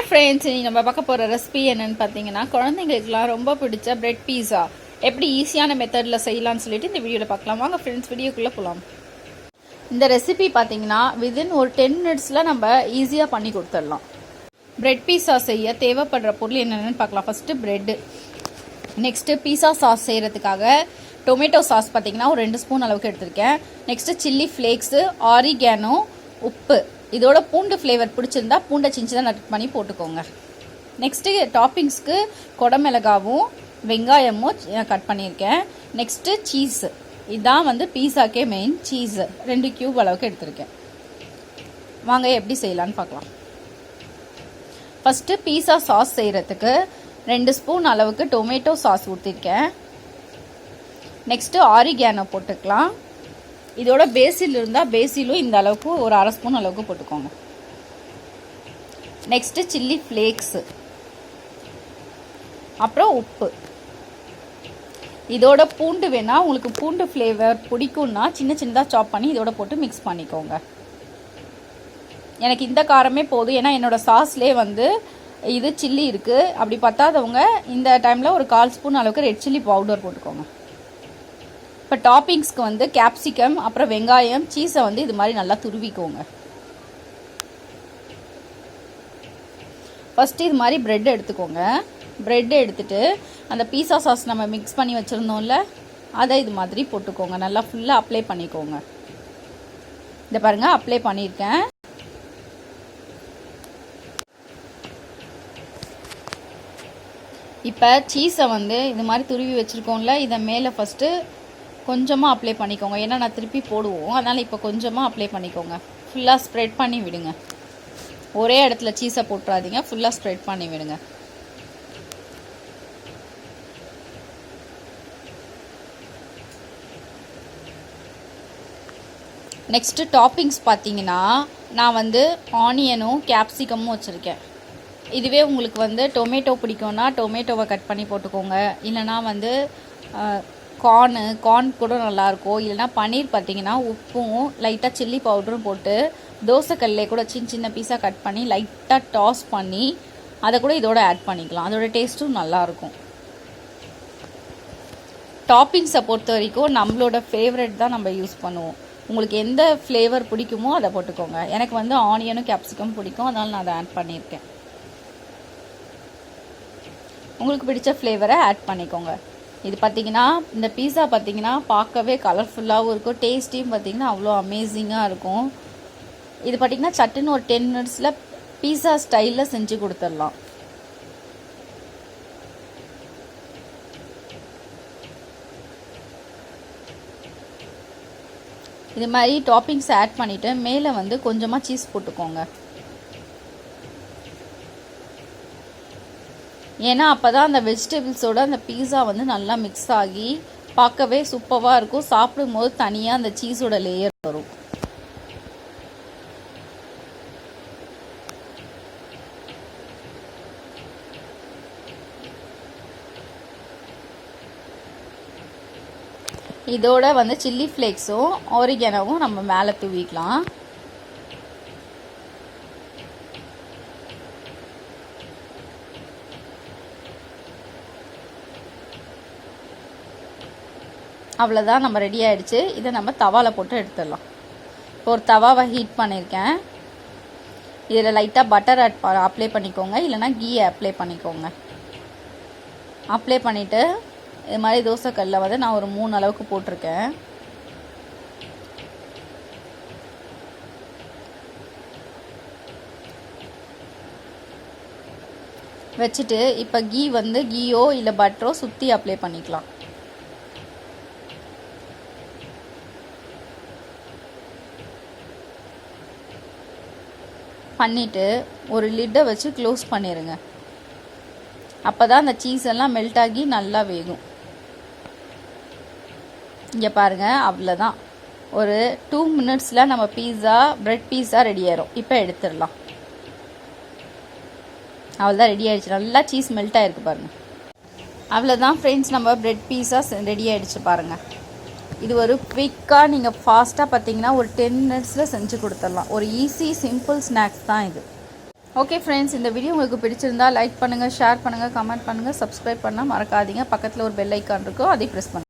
Friends, இன்றைக்கி நம்ம பார்க்க போகிற ரெசிபி என்னென்னு பார்த்தீங்கன்னா, குழந்தைங்களுக்குலாம் ரொம்ப பிடிச்ச பிரெட் பீஸா எப்படி ஈஸியான மெத்தடில் செய்யலாம்னு சொல்லிட்டு இந்த வீடியோவில் பார்க்கலாம். வாங்க ஃப்ரெண்ட்ஸ், வீடியோக்குள்ளே போகலாம். இந்த ரெசிபி பார்த்தீங்கன்னா வித்தின் ஒரு 10 மினிட்ஸில் நம்ம ஈஸியாக பண்ணி கொடுத்துடலாம். பிரெட் பீஸா செய்ய தேவைப்படுற பொருள் என்னென்னு பார்க்கலாம். ஃபஸ்ட்டு ப்ரெட்டு, நெக்ஸ்ட்டு பீஸா சாஸ் செய்கிறதுக்காக டொமேட்டோ சாஸ் பார்த்தீங்கன்னா ஒரு 2 ஸ்பூன் அளவுக்கு எடுத்திருக்கேன். நெக்ஸ்ட்டு சில்லி ஃப்ளேக்ஸு, ஆரிகேனோ, உப்பு, இதோட பூண்டு ஃப்ளேவர் பிடிச்சிருந்தா பூண்டை சின்னதாக நட் பண்ணி போட்டுக்கோங்க. நெக்ஸ்ட்டு டாப்பிங்ஸ்க்கு கொடமிளகாவும் வெங்காயமும் கட் பண்ணியிருக்கேன். நெக்ஸ்ட்டு சீஸு, இதுதான் வந்து பீஸாக்கே மெயின். சீஸு 2 கியூப் அளவுக்கு எடுத்திருக்கேன். வாங்க எப்படி செய்யலான்னு பார்க்கலாம். ஃபஸ்ட்டு பீஸா சாஸ் செய்கிறதுக்கு 2 ஸ்பூன் அளவுக்கு டொமேட்டோ சாஸ் ஊற்றிருக்கேன். நெக்ஸ்ட்டு ஆரிகேனோ போட்டுக்கலாம். இதோட பேசில் இருந்தால் பேசிலும் இந்த அளவுக்கு ஒரு 1/2 ஸ்பூன் அளவுக்கு போட்டுக்கோங்க. நெக்ஸ்ட்டு சில்லி ஃப்ளேக்ஸு, அப்புறம் உப்பு. இதோட பூண்டு வேணால் உங்களுக்கு பூண்டு ஃப்ளேவர் பிடிக்கும்னா சின்ன சின்னதாக சாப் பண்ணி இதோட போட்டு மிக்ஸ் பண்ணிக்கோங்க. எனக்கு இந்த காரமே போதும், ஏன்னா என்னோடய சாஸ்லேயே வந்து இது சில்லி இருக்குது. அப்படி பார்த்தாதவங்க இந்த டைமில் ஒரு 1/4 ஸ்பூன் அளவுக்கு ரெட் சில்லி பவுடர் போட்டுக்கோங்க. இப்போ டாப்பிங்ஸ்க்கு வந்து கேப்சிகம், அப்புறம் வெங்காயம், சீஸை வந்து இது மாதிரி நல்லா துருவிக்கோங்க. ஃபஸ்ட்டு இது மாதிரி ப்ரெட் எடுத்துக்கோங்க. ப்ரெட் எடுத்துகிட்டு அந்த பீஸா சாஸ் நம்ம மிக்ஸ் பண்ணி வச்சுருந்தோம்ல, அதை இது மாதிரி போட்டுக்கோங்க. நல்லா ஃபுல்லாக அப்ளை பண்ணிக்கோங்க. இதை பாருங்கள், அப்ளை பண்ணியிருக்கேன். இப்போ சீஸை வந்து இது மாதிரி துருவி வச்சுருக்கோம்ல, இதை மேலே ஃபஸ்ட்டு கொஞ்சமாக அப்ளை பண்ணிக்கோங்க. ஏன்னா நான் திருப்பி போடுவோம், அதனால் இப்போ கொஞ்சமாக அப்ளை பண்ணிக்கோங்க. ஃபுல்லாக ஸ்ப்ரெட் பண்ணி விடுங்க. ஒரே இடத்துல சீஸை போட்டுறாதீங்க, ஃபுல்லாக ஸ்ப்ரெட் பண்ணி விடுங்க. நெக்ஸ்ட்டு டாப்பிங்ஸ் பார்த்தீங்கன்னா நான் வந்து ஆனியனும் கேப்சிகமும் வச்சுருக்கேன். இதுவே உங்களுக்கு வந்து டொமேட்டோ பிடிக்கும்னா டொமேட்டோவை கட் பண்ணி போட்டுக்கோங்க. இல்லைனா வந்து கார்ன் கூட நல்லாயிருக்கும். இல்லைனா பன்னீர் பார்த்தீங்கன்னா உப்பும் லைட்டாக சில்லி பவுடரும் போட்டு தோசைக்கல்லே கூட சின்ன சின்ன பீஸாக கட் பண்ணி லைட்டாக டாஸ் பண்ணி அதை கூட இதோட ஆட் பண்ணிக்கலாம். அதோட டேஸ்ட்டும் நல்லாயிருக்கும். டாப்பிங்ஸை பொறுத்த வரைக்கும் நம்மளோட ஃபேவரட் தான் நம்ம யூஸ் பண்ணுவோம். உங்களுக்கு எந்த ஃப்ளேவர் பிடிக்குமோ அதை போட்டுக்கோங்க. எனக்கு வந்து ஆனியனும் கேப்சிகம் பிடிக்கும், அதனால் நான் அதை ஆட் பண்ணியிருக்கேன். உங்களுக்கு பிடிச்ச ஃப்ளேவரை ஆட் பண்ணிக்கோங்க. இது பார்த்திங்கன்னா இந்த பீஸா பார்த்திங்கன்னா பார்க்கவே கலர்ஃபுல்லாகவும் இருக்கும், டேஸ்ட்டையும் பார்த்திங்கன்னா அவ்வளோ அமேசிங்காக இருக்கும். இது பார்த்திங்கன்னா சட்டுன்னு ஒரு 10 மினிட்ஸில் பீஸா ஸ்டைலில் செஞ்சு கொடுத்துடலாம். இது மாதிரி டாப்பிங்ஸ் ஆட் பண்ணிவிட்டு மேலே வந்து கொஞ்சமாக சீஸ் போட்டுக்கோங்க. ஏன்னா அப்போ தான் அந்த வெஜிடபிள்ஸோட அந்த பீஸா வந்து நல்லா மிக்ஸ் ஆகி பார்க்கவே சூப்பராக இருக்கும். சாப்பிடும்போது தனியாக அந்த சீஸோட லேயர் வரும். இதோட வந்து சில்லி ஃப்ளேக்ஸும் ஆரிகேனோவும் நம்ம மேலே தூவிக்கலாம். அவ்வளோதான், நம்ம ரெடி ஆகிடுச்சு. இதை நம்ம தவாவில் போட்டு எடுத்துடலாம். இப்போ ஒரு தவாவை ஹீட் பண்ணியிருக்கேன். இதில் லைட்டாக பட்டர் அப்ளை பண்ணிக்கோங்க, இல்லைனா கீ அப்ளை பண்ணிக்கோங்க. அப்ளை பண்ணிவிட்டு இது மாதிரி தோசைக்கல்லில் வந்து நான் ஒரு 3 அளவுக்கு போட்டிருக்கேன். வச்சுட்டு இப்போ கீயோ இல்லை பட்டரோ சுற்றி அப்ளை பண்ணிக்கலாம். பண்ணிவிட்டு ஒரு லிட்டை வச்சு க்ளோஸ் பண்ணிடுங்க. அப்போ தான் அந்த சீஸ் எல்லாம் மெல்ட் ஆகி நல்லா வேகும். இங்கே பாருங்கள், அவ்வளோதான். ஒரு 2 மினிட்ஸில் நம்ம பிரெட் பீஸா ரெடி ஆயிரும். இப்போ எடுத்துடலாம். அவ்வளோதான், ரெடி ஆகிடுச்சு. நல்லா சீஸ் மெல்ட் ஆகிருக்கு பாருங்கள். அவ்வளோதான் ஃப்ரெண்ட்ஸ், நம்ம பிரெட் பீஸா ரெடி ஆகிடுச்சு பாருங்கள். இது ஒரு குவிக்காக நீங்கள் ஃபாஸ்ட்டாக பார்த்தீங்கன்னா ஒரு 10 மினிட்ஸில் செஞ்சு கொடுத்துடலாம். ஒரு ஈஸி சிம்பிள் ஸ்நாக்ஸ் தான் இது. ஓகே ஃப்ரெண்ட்ஸ், இந்த வீடியோ உங்களுக்கு பிடிச்சிருந்தா லைக் பண்ணுங்கள், ஷேர் பண்ணுங்கள், கமெண்ட் பண்ணுங்கள், சப்ஸ்கிரைப் பண்ணால் மறக்காதீங்க. பக்கத்தில் ஒரு பெல் ஐக்கான் இருக்கும், அதை ப்ரெஸ் பண்ணுங்கள்.